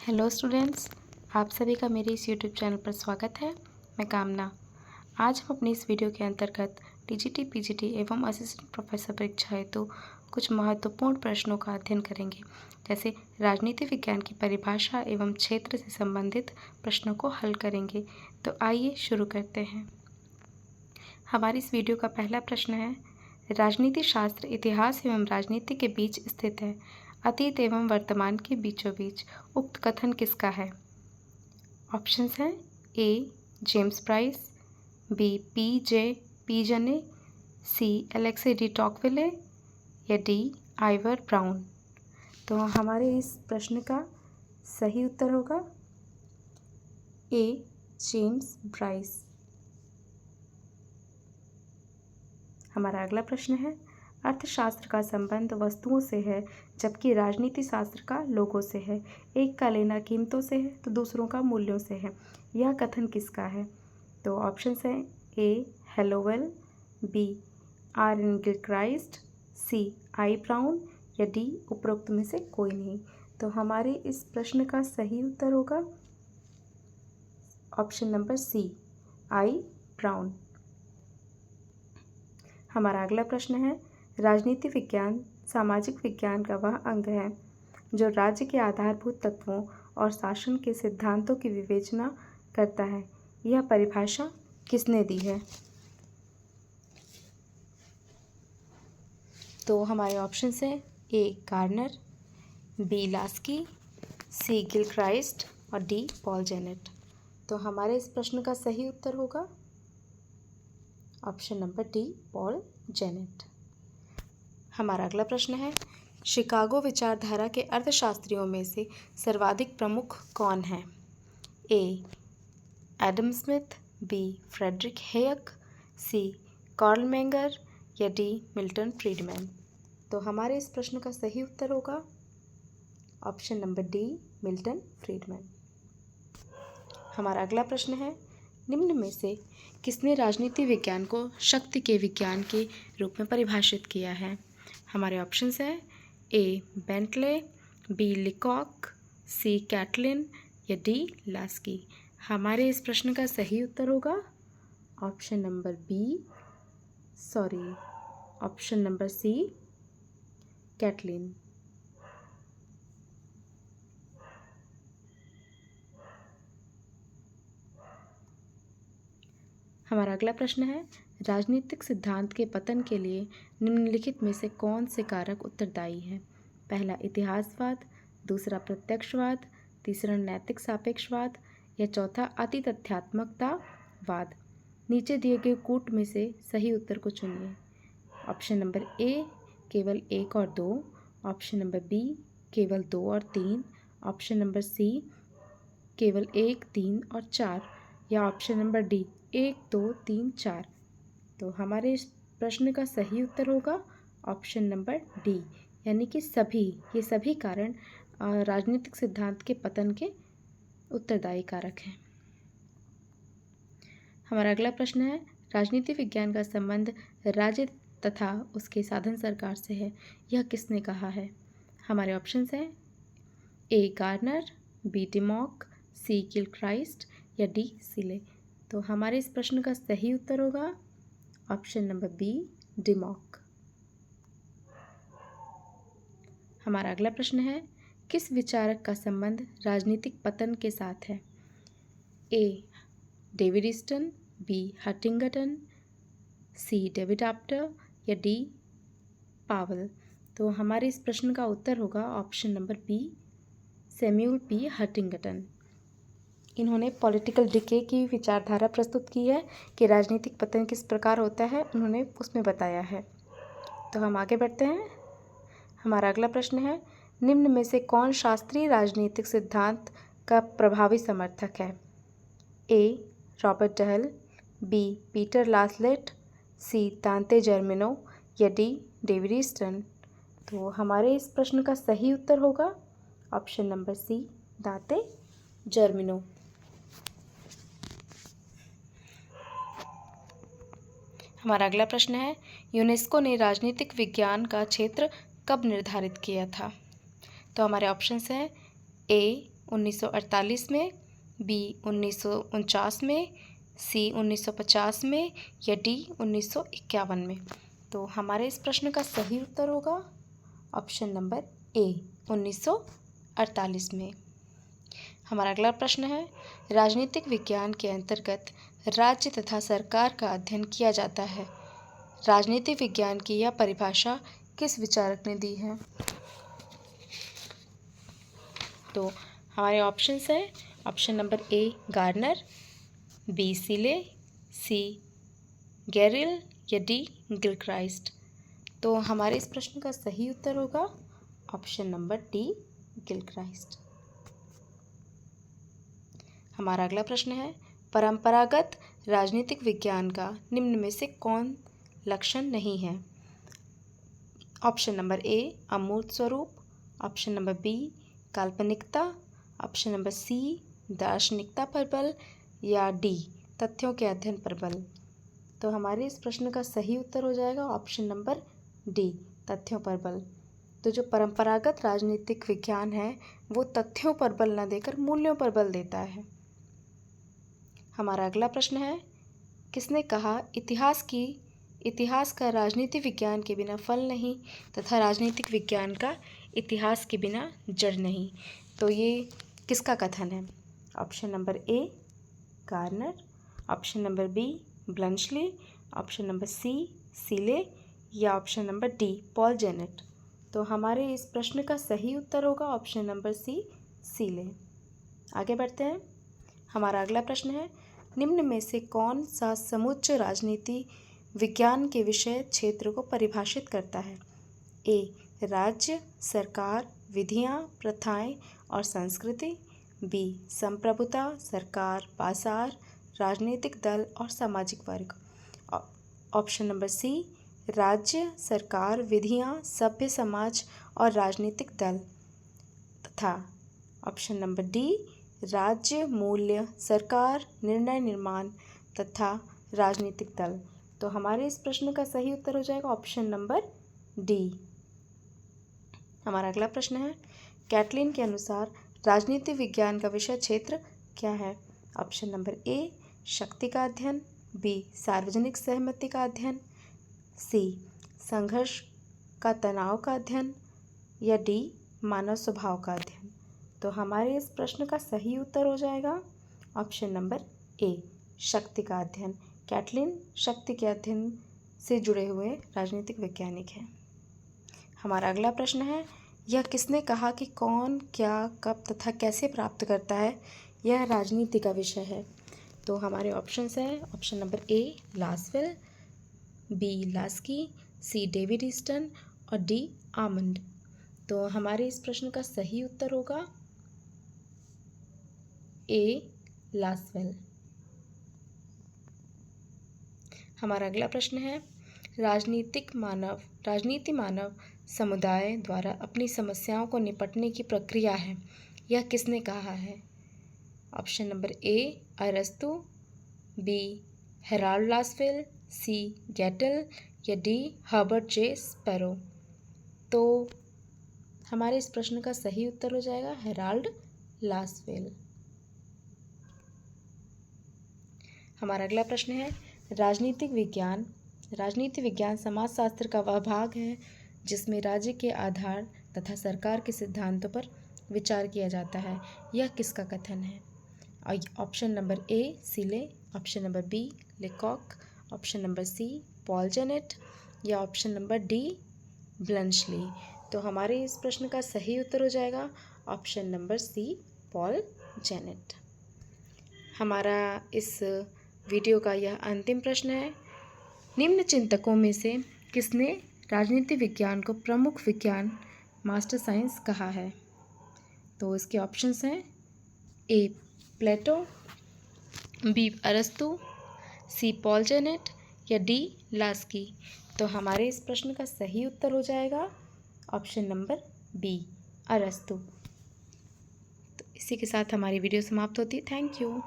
Hello students, आप सभी का मेरे इस यूट्यूब चैनल पर स्वागत है। मैं कामना। आज हम अपनी इस वीडियो के अंतर्गत टीजीटी, पीजीटी एवं असिस्टेंट प्रोफेसर परीक्षा हेतु कुछ महत्वपूर्ण प्रश्नों का अध्ययन करेंगे, जैसे राजनीति विज्ञान की परिभाषा एवं क्षेत्र से संबंधित प्रश्नों को हल करेंगे। तो आइए शुरू करते हैं। हमारी इस वीडियो का पहला प्रश्न है, राजनीति शास्त्र इतिहास एवं राजनीति के बीच स्थित है। अतीत एवं वर्तमान के बीचों बीच उक्त कथन किसका है? ऑप्शंस हैं ए जेम्स प्राइस, बी पी पीजने, सी एलेक्सी डी टॉकविले या डी आइवर ब्राउन। तो हमारे इस प्रश्न का सही उत्तर होगा ए जेम्स ब्राइस। हमारा अगला प्रश्न है, अर्थशास्त्र का संबंध वस्तुओं से है जबकि राजनीति शास्त्र का लोगों से है। एक का लेना कीमतों से है तो दूसरों का मूल्यों से है। यह कथन किसका है? तो ऑप्शंस हैं A Hallowell, B R N Gilchrist, C I Brown या डी उपरोक्त में से कोई नहीं। तो हमारे इस प्रश्न का सही उत्तर होगा option number C I brown. हमारा अगला प्रश्न है, राजनीति विज्ञान सामाजिक विज्ञान का वह अंग है जो राज्य के आधारभूत तत्वों और शासन के सिद्धांतों की विवेचना करता है। यह परिभाषा किसने दी है? तो हमारे ऑप्शंस हैं ए गार्नर, बी लास्की, सी गिलक्राइस्ट और डी पॉल जेनेट। तो हमारे इस प्रश्न का सही उत्तर होगा option number D Paul Janet. हमारा अगला प्रश्न है, शिकागो विचारधारा के अर्थशास्त्रियों में से सर्वाधिक प्रमुख कौन हैं? ए एडम स्मिथ, बी फ्रेडरिक हेयक, सी कार्ल मेंगर या डी मिल्टन फ्रीडमैन। तो हमारे इस प्रश्न का सही उत्तर होगा option number D Milton Friedman. हमारा अगला प्रश्न है, निम्न में से किसने राजनीति विज्ञान को शक्ति के विज्ञान के रूप में परिभाषित किया है? हमारे ऑप्शंस हैं ए बेंटले, बी लिकॉक, सी कैटलिन या डी लास्की। हमारे इस प्रश्न का सही उत्तर होगा ऑप्शन नंबर सी कैटलिन। हमारा अगला प्रश्न है, राजनीतिक सिद्धांत के पतन के लिए निम्नलिखित में से कौन से कारक उत्तरदायी हैं? पहला इतिहासवाद, दूसरा प्रत्यक्षवाद, तीसरा नैतिक सापेक्षवाद या चौथा अति तथ्यात्मकतावाद। नीचे दिए गए कूट में से सही उत्तर को चुनिए। ऑप्शन नंबर ए केवल 1 और 2, ऑप्शन नंबर बी केवल 2 और 3, ऑप्शन नंबर सी केवल 1, 3 और 4 या ऑप्शन नंबर डी 1, 2, 3, 4। तो हमारे इस प्रश्न का सही उत्तर होगा ऑप्शन नंबर डी, यानी कि ये सभी कारण राजनीतिक सिद्धांत के पतन के उत्तरदायी कारक हैं। हमारा अगला प्रश्न है, राजनीति विज्ञान का संबंध राज्य तथा उसके साधन सरकार से है। यह किसने कहा है? हमारे ऑप्शंस हैं ए गार्नर, बी डिमॉक, सी गिलक्राइस्ट या डी सिले। तो हमारे इस प्रश्न का सही उत्तर होगा ऑप्शन नंबर बी डिमॉक। हमारा अगला प्रश्न है, किस विचारक का संबंध राजनीतिक पतन के साथ है? A David Easton, B Huntington, C David Apter या डी पावल। तो हमारे इस प्रश्न का उत्तर होगा option number B Samuel P Huntington. इन्होंने पॉलिटिकल डिके की विचारधारा प्रस्तुत की है कि राजनीतिक पतन किस प्रकार होता है, उन्होंने उसमें बताया है। तो हम आगे बढ़ते हैं। हमारा अगला प्रश्न है, निम्न में से कौन शास्त्रीय राजनीतिक सिद्धांत का प्रभावी समर्थक है? ए रॉबर्ट डहल, बी पीटर लासलेट, सी दांते जर्मिनो या डी डेविड ईस्टन। तो हमारे इस प्रश्न का सही उत्तर होगा ऑप्शन नंबर सी दांते जर्मिनो। हमारा अगला प्रश्न है, यूनेस्को ने राजनीतिक विज्ञान का क्षेत्र कब निर्धारित किया था? तो हमारे ऑप्शंस हैं ए 1948 में, बी 1949 में, सी 1950 में या डी 1951 में। तो हमारे इस प्रश्न का सही उत्तर होगा ऑप्शन नंबर ए 1948 में। हमारा अगला प्रश्न है, राजनीतिक विज्ञान के अंतर्गत राज्य तथा सरकार का अध्ययन किया जाता है। राजनीतिक विज्ञान की यह परिभाषा किस विचारक ने दी है? तो हमारे ऑप्शंस हैं option number A Garner, B Seeley, C Garrell या डी गिलक्राइस्ट। तो हमारे इस प्रश्न का सही उत्तर होगा ऑप्शन नंबर डी गिलक्राइस्ट। हमारा अगला प्रश्न है, परंपरागत राजनीतिक विज्ञान का निम्न में से कौन लक्षण नहीं है? ऑप्शन नंबर ए अमूर्त स्वरूप, ऑप्शन नंबर बी काल्पनिकता, ऑप्शन नंबर सी दार्शनिकता पर बल या डी तथ्यों के अध्ययन पर बल। तो हमारे इस प्रश्न का सही उत्तर हो जाएगा ऑप्शन नंबर डी तथ्यों पर बल। तो जो परंपरागत राजनीतिक विज्ञान है वो तथ्यों पर बल न देकर मूल्यों पर बल देता है। हमारा अगला प्रश्न है, किसने कहा इतिहास का राजनीति विज्ञान के बिना फल नहीं तथा राजनीतिक विज्ञान का इतिहास के बिना जड़ नहीं? तो ये किसका कथन है? Option number A Garner, option number B Bluntschli, option number C Seeley या option number D Paul Janet. तो हमारे इस प्रश्न का सही उत्तर होगा ऑप्शन नंबर सी सीले। आगे बढ़ते हैं। हमारा अगला प्रश्न है, निम्न में से कौन सा समुच्च राजनीति विज्ञान के विषय क्षेत्र को परिभाषित करता है? ए राज्य, सरकार, विधियाँ, प्रथाएं और संस्कृति, बी संप्रभुता, सरकार, बाजार, राजनीतिक दल और सामाजिक वर्ग, ऑप्शन नंबर सी राज्य, सरकार, विधियाँ, सभ्य समाज और राजनीतिक दल, तथा ऑप्शन नंबर डी राज्य, मूल्य, सरकार, निर्णय निर्माण तथा राजनीतिक दल। तो हमारे इस प्रश्न का सही उत्तर हो जाएगा ऑप्शन नंबर डी। हमारा अगला प्रश्न है, कैटलिन के अनुसार राजनीति विज्ञान का विषय क्षेत्र क्या है? ऑप्शन नंबर ए शक्ति का अध्ययन, बी सार्वजनिक सहमति का अध्ययन, सी संघर्ष का तनाव का अध्ययन या डी मानव स्वभाव का अध्ययन। तो हमारे इस प्रश्न का सही उत्तर हो जाएगा ऑप्शन नंबर ए शक्ति का अध्ययन। कैटलिन शक्ति के अध्ययन से जुड़े हुए राजनीतिक वैज्ञानिक हैं। हमारा अगला प्रश्न है, यह किसने कहा कि कौन क्या कब तथा कैसे प्राप्त करता है? यह राजनीति का विषय है। तो हमारे ऑप्शंस हैं option number A Lasswell, B Laski, C David Easton और डी आमंड। तो हमारे इस प्रश्न का सही उत्तर होगा ए लासवेल। हमारा अगला प्रश्न है, राजनीति मानव समुदाय द्वारा अपनी समस्याओं को निपटने की प्रक्रिया है। यह किसने कहा है? ऑप्शन नंबर ए अरस्तु, बी हेराल्ड लासवेल, सी गैटल या डी हर्बर्ट जे स्पैरो। तो हमारे इस प्रश्न का सही उत्तर हो जाएगा हेराल्ड लासवेल। हमारा अगला प्रश्न है, राजनीति विज्ञान समाजशास्त्र का वह भाग है जिसमें राज्य के आधार तथा सरकार के सिद्धांतों पर विचार किया जाता है। यह किसका कथन है? Option number A Seeley, option number B Leacock, option number C Paul Janet या ऑप्शन नंबर डी ब्लंशली। तो हमारे इस प्रश्न का सही उत्तर हो जाएगा option number C Paul Janet. हमारा इस वीडियो का यह अंतिम प्रश्न है, निम्न चिंतकों में से किसने राजनीति विज्ञान को प्रमुख विज्ञान मास्टर साइंस कहा है? तो इसके ऑप्शंस हैं ए प्लेटो, बी अरस्तु, सी पॉल जेनेट या डी लास्की। तो हमारे इस प्रश्न का सही उत्तर हो जाएगा ऑप्शन नंबर बी अरस्तु। तो इसी के साथ हमारी वीडियो समाप्त होती है। Thank you.